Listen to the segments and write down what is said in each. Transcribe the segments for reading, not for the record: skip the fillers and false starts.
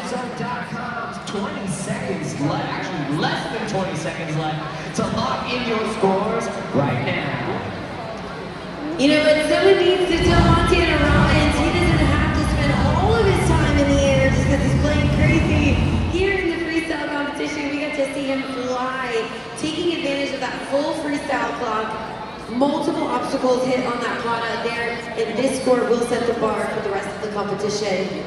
JamFreestyle.com. 20 seconds left, actually less than 20 seconds left to lock in your scores right now. You know, but someone needs to tell Montana Robbins he doesn't have to spend all of his time in the air just because he's playing crazy. Here in the freestyle competition, we got to see him fly, taking advantage of that full freestyle clock. Multiple obstacles hit on that pot out there, and this score will set the bar for the rest of the competition.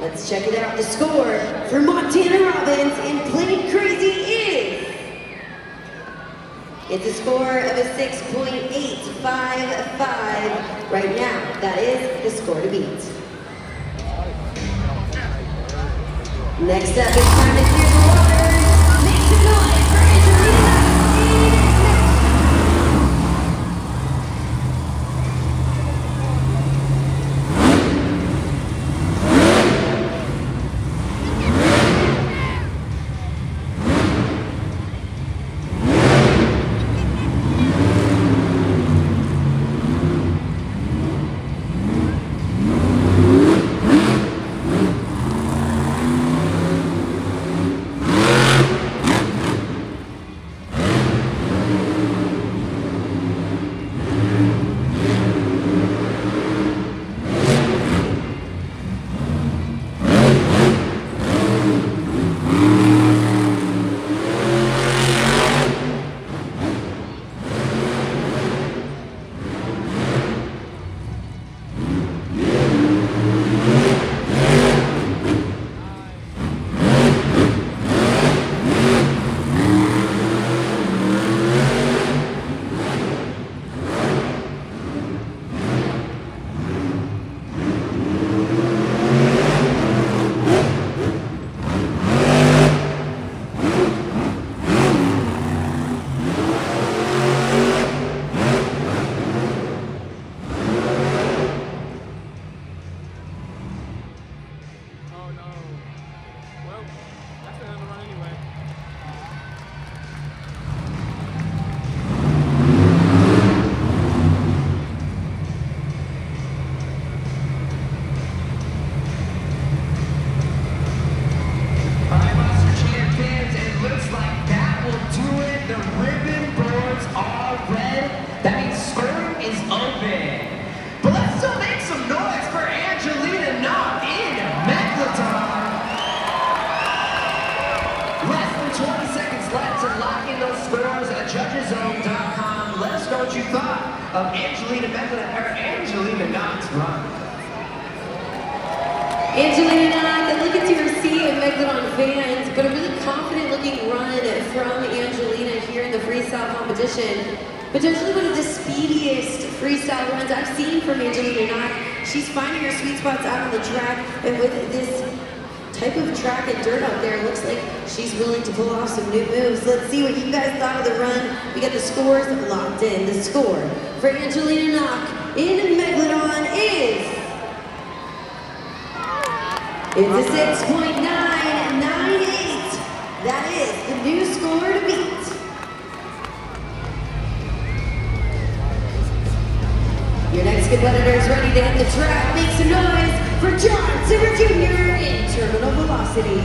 Let's check it out. The score for Montana Robbins in Playing Crazy is... It's a score of a 6.855. Right now, that is the score to beat. Next up, it's time to clear the waters. Make some noise for Angelina. JamFreestyle.com. Let us know what you thought of Angelina Knott's run. Angelina Knott, looking to her sea of Megalodon fans, but a really confident-looking run from Angelina here in the freestyle competition. Potentially one of the speediest freestyle runs I've seen from Angelina Knott. She's finding her sweet spots out on the track, and with this type of track and dirt out there, it looks like she's willing to pull off some new moves. Let's see what you guys thought of the run. We got the scores locked in. The score for Angelina Knott in Megalodon is... It's a 6.998. That is the new score to beat. Your next competitor is ready to hit the track. Make some noise for John Zimmer Jr. in Terminal Velocity.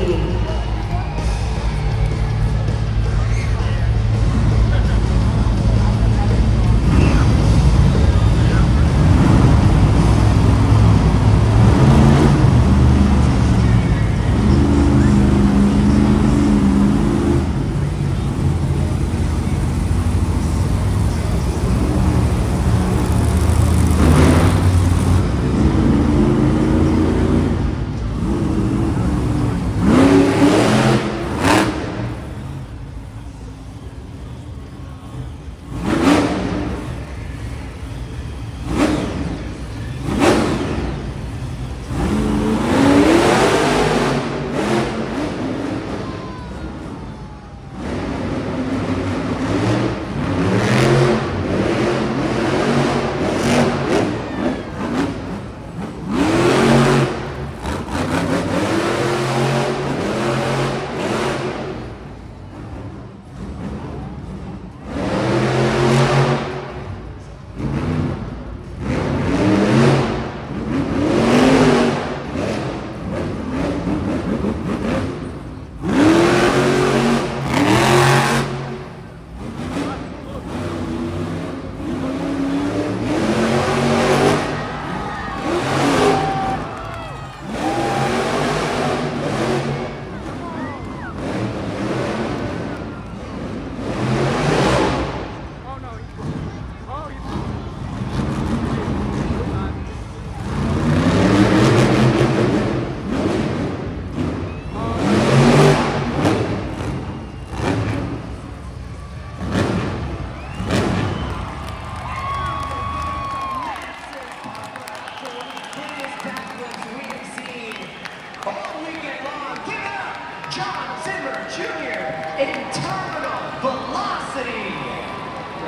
John Zimmer Jr. in terminal velocity.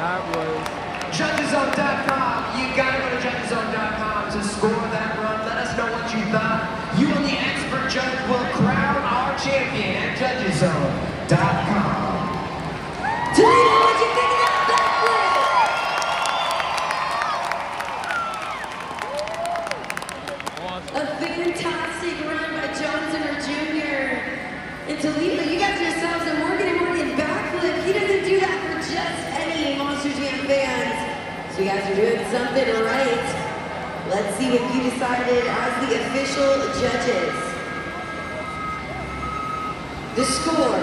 That was... Judgeszone.com. You gotta go to Judgeszone.com to score that run. Let us know what you thought. You and the expert judge will crown our champion at Judgeszone.com. Toledo, what'd you think of that backflip? A fantastic run by John Zimmer Jr. And Toledo, you got yourselves a Morgan & Morgan backflip. He doesn't do that for just any Monster Jam fans. So you guys are doing something right. Let's see what you decided as the official judges. The score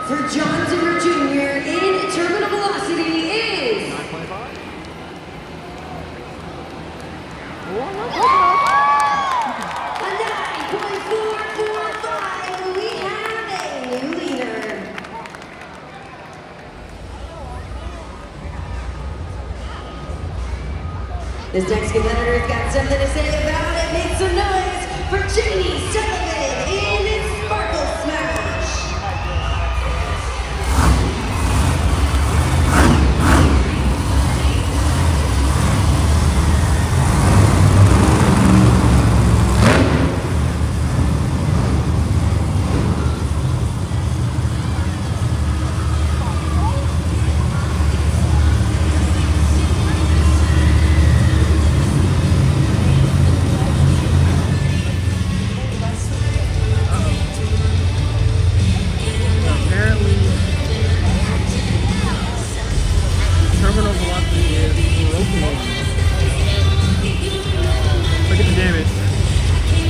for John Zimmer Jr. in terminal velocity is... 9.5? A 9.445. We have a new leader. This next competitor's got something to say about it. Make some noise for Jamie Sullivan in Sparkle Smash. Apparently, terminal velocity is broken. Look at the damage.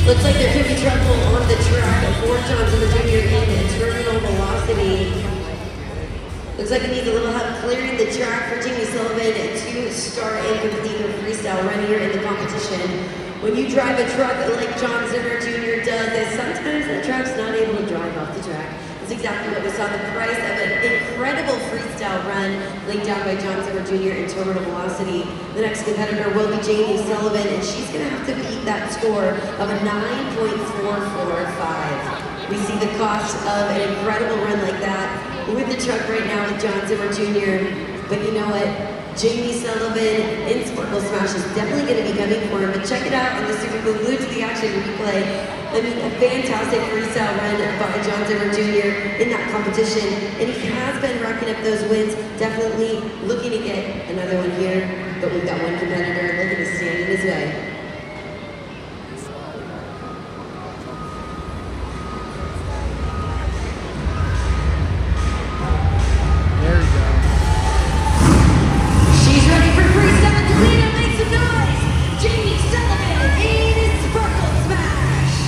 Looks like there could be trouble on the track for John Zimmer Jr. in terminal velocity. Looks like it needs a little help clearing the track for Jamie Sullivan to start and complete their freestyle run here in the competition. When you drive a truck like John Zimmer Jr. does, sometimes the truck's not able to drive off the track. That's exactly what we saw. The price of an incredible freestyle run laid down by John Zimmer Jr. in terminal velocity. The next competitor will be Jamie Sullivan, and she's going to have to beat that score of a 9.445. We see the cost of an incredible run like that with the truck right now with John Zimmer Jr. But you know what? Jamie Sullivan in Sparkle Smash is definitely going to be coming for him. But check it out on the Super Glued to the Action replay. I mean, a fantastic freestyle run by John Zimmer Jr. in that competition. And he has been racking up those wins. Definitely looking to get another one here. But we've got one competitor looking to stand in his way. There we go. She's ready for freestyle. Toledo, make some noise. Jamie Sullivan in Sparkle Smash.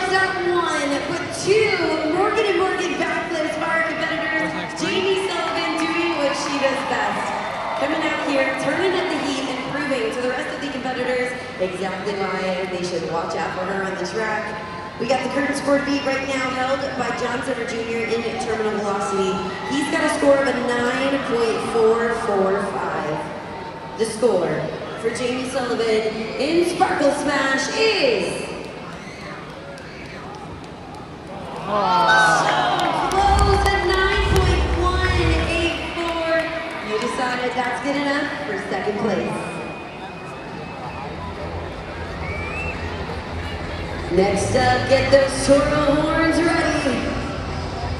close out one with two Morgan and Morgan backflips for our competitors. Jamie Sullivan doing what she does best. Coming out here, turning up the heat and proving to the rest of the competitors exactly why they should watch out for her on the track. We got the curtain score beat right now held by John Silver Jr. in terminal velocity. He's got a score of a 9.445. The score for Jamie Sullivan in Sparkle Smash is... So close at 9.184. You decided that's good enough for second place. Next up, get those Toro horns ready.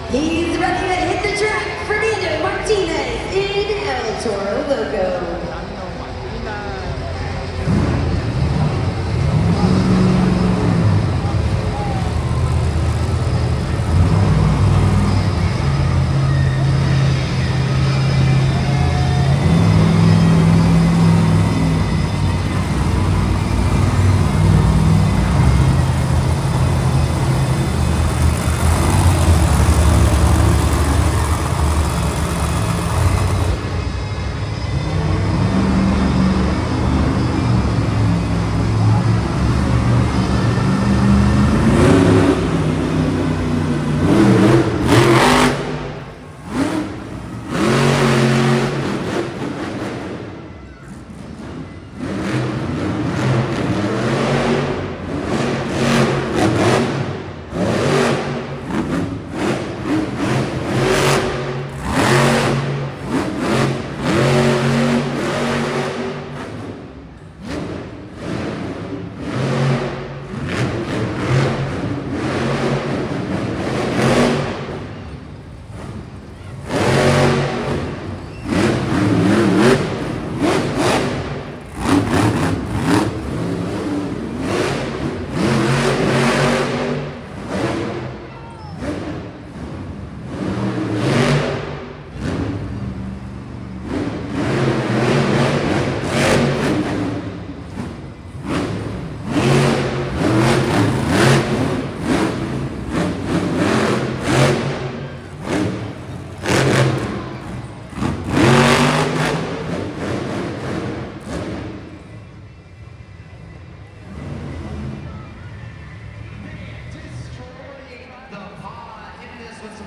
He's ready to hit the track. Fernando Martinez in El Toro Loco.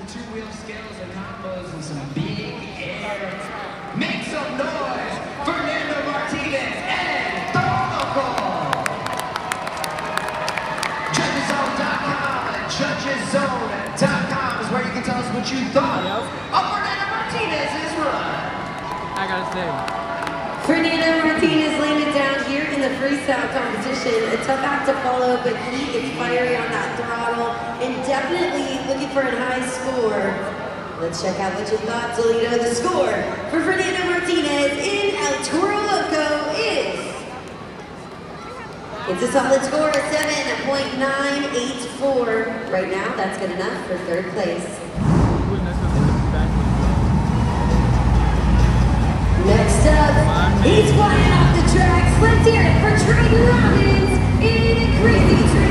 Two-wheel skills and combos and some big air. Make some noise, Fernando Martinez and Toro. Judgeszone.com and Judgeszone.com is where you can tell us what you thought of Fernando Martinez's run. I gotta say, Fernando Martinez laying it down here in the freestyle competition. A tough act to follow, but he is fiery on that throttle and definitely looking for a high score. Let's check out what you thought, Toledo. The score for Fernando Martinez in El Toro Loco is... It's a solid score of 7.984. Right now, that's good enough for third place. Next up, he's flying off the tracks. Let's hear it for Trey Robbins in Crazy Train.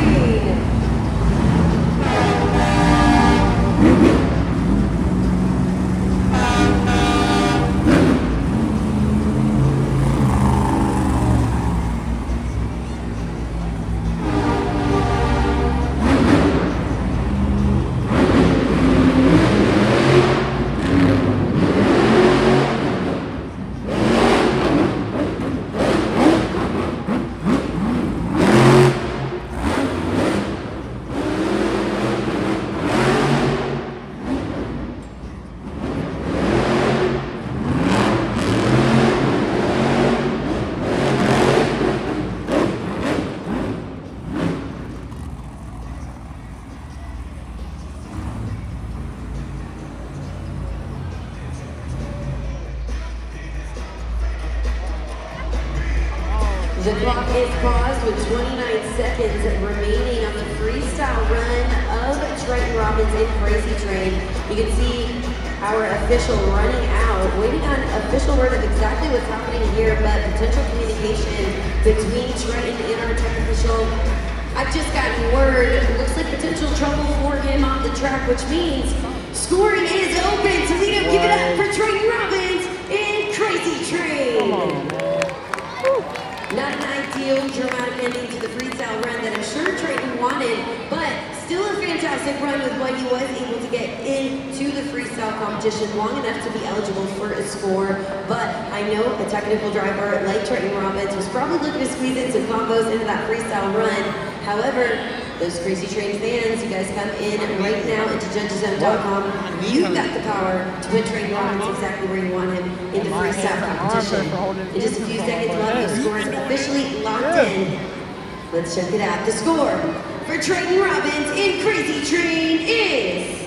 The clock is paused with 29 seconds remaining on the freestyle run of Trent Robbins in Crazy Train. You can see our official running out, waiting on official word of exactly what's happening here, but potential communication between Trent and our tech official. I've just gotten word, it looks like potential trouble for him on the track, which means scoring is open. Toledo, give it up for Trey Robbins in Crazy Train. Not an ideal dramatic ending to the freestyle run that I'm sure Trayton wanted, but still a fantastic run with what he was able to get into the freestyle competition long enough to be eligible for a score. But I know a technical driver like Trayton Robbins was probably looking to squeeze in some combos into that freestyle run. However, those Crazy Train fans, you guys come in right now into judgeszone.com. You've got the power to put Trayton Robbins exactly where you want him in the freestyle competition. In just a few seconds, we'll have those scores officially locked in. Let's check it out. The score for Trayton Robbins in Crazy Train is...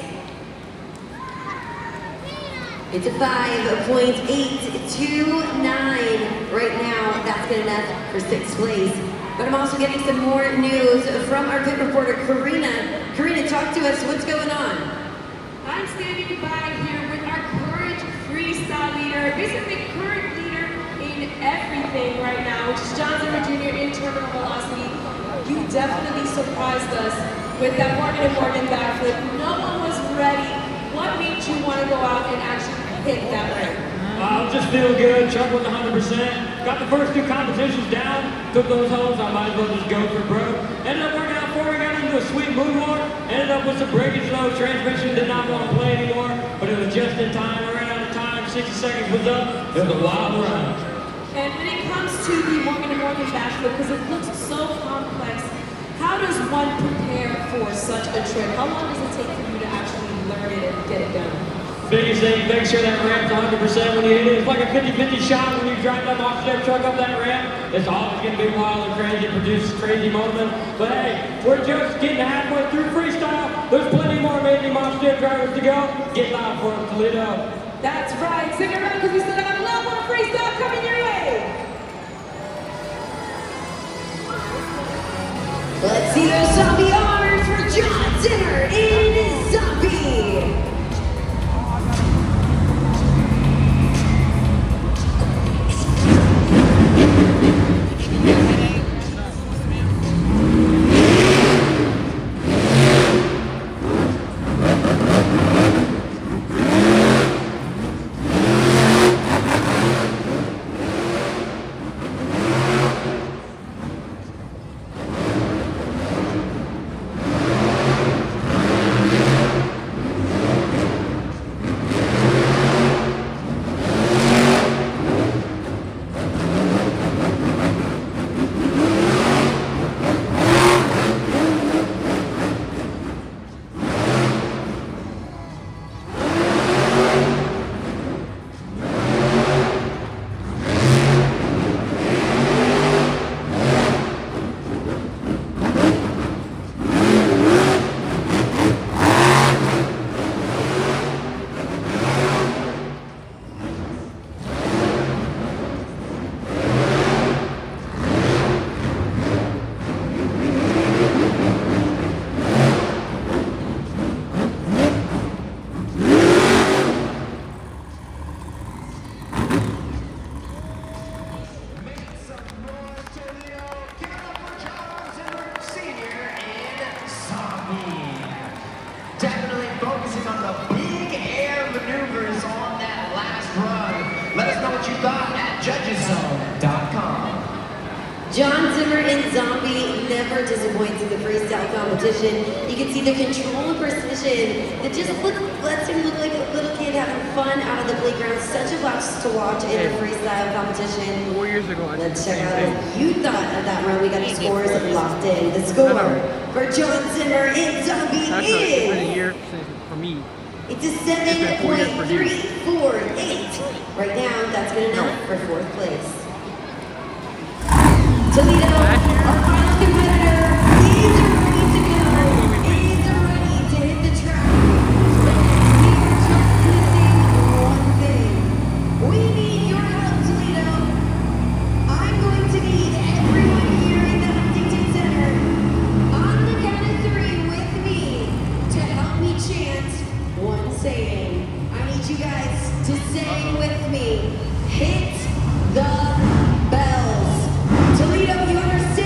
It's a 5.829. Right now, that's good enough for 6th place. But I'm also getting some more news from our pit reporter, Karina. Karina, talk to us. What's going on? I'm standing by here with our current freestyle leader, basically current leader in everything right now, which is John Zimmer Jr. in terminal velocity. You definitely surprised us with that Morgan & Morgan backflip. No one was ready. What made you want to go out and actually hit that ramp? I'm just feeling good. Chuck was 100%. Got the first 2 competitions down. Took those holes. I might as well just go for broke. Ended up working out 4. We got into a sweet moonwalk. Ended up with some breakage low. Transmission did not want to play anymore. But it was just in time. I ran out of time. 60 seconds was up. It was a wild run. And when it comes to the Morgan & Morgan backflip, because it looks so complex, how does one prepare for such a trick? How long does it take for you to actually learn it and get it done? Biggest thing, make sure that ramp's 100% when you hit it. It's like a 50-50 shot when you drive that monster truck up that ramp. It's always going to be wild and crazy, produce crazy moments. But hey, we're just getting halfway through freestyle. There's plenty more amazing monster drivers to go. Get loud for them, Toledo. That's right. Stick around because we still got a lot more freestyle coming your way. Let's see those zombie arms for John Zimmer in Zombie. Definitely focusing on the big air maneuvers on that last run. Let us know what you thought at judgeszone.com. John Zimmer in Zombie never disappoints in the freestyle competition. You can see the control and precision that just lets him look like a little kid having fun out of the playground. Such a blast to watch in the freestyle competition. 4 years ago, I did the Let's check same out thing. what you thought of that run. We got the scores locked in. The score for John Zimmer in Zombie That's it's been a is... year since, for me. It's a been 4 years for you. 7.348. Right now, that's good enough for 4th place. Toledo, our final competitor, is ready to go. Is ready to hit the track. We're just missing one thing. We need your help, Toledo. I'm going to need everyone here in the Huntington Center on the count of 3 with me to help me chant one saying. I need you guys to say with me, hit the bells. Toledo, you understand?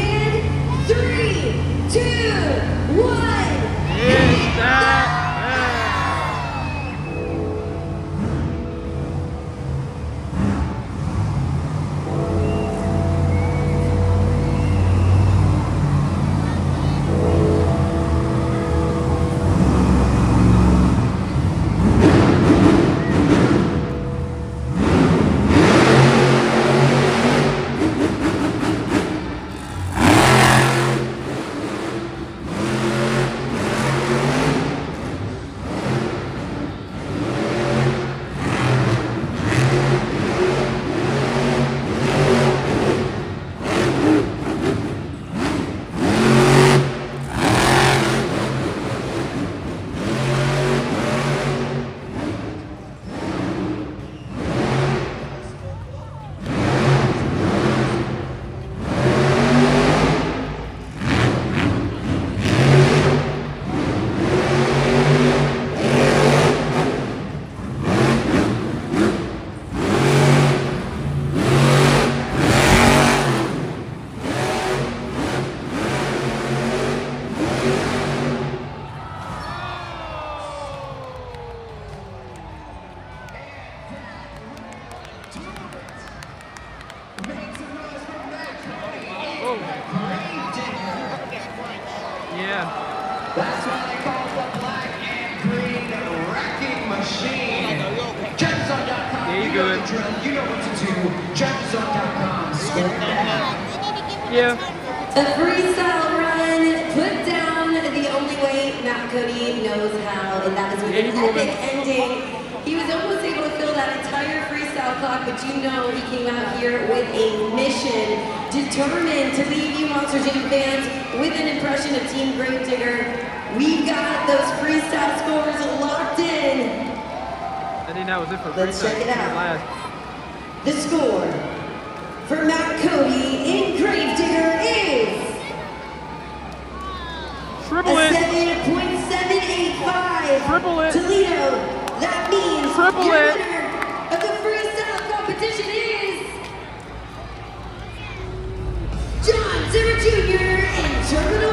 yeah. That's why they call it the black and green wrecking machine. JudgesZone.com, Yeah, you you know good. the drill, you know what to do. JudgesZone.com, score now. Yeah. A freestyle run, put down the only way Matt Cody knows how, and that is with an epic ending. He was almost able to fill that entire freestyle clock, but you know he came out here with a mission, determined to leave you Monster Jam fans with an impression of Team Gravedigger. We've got those freestyle scores locked in. I think that was it for Let's freestyle. check it out. Last. The score for Matt Cody in Gravedigger is Triple a it. 7.785. Triple it. Toledo. That means Triple your it. winner of the freestyle competition is John Zimmer Jr. in Terminal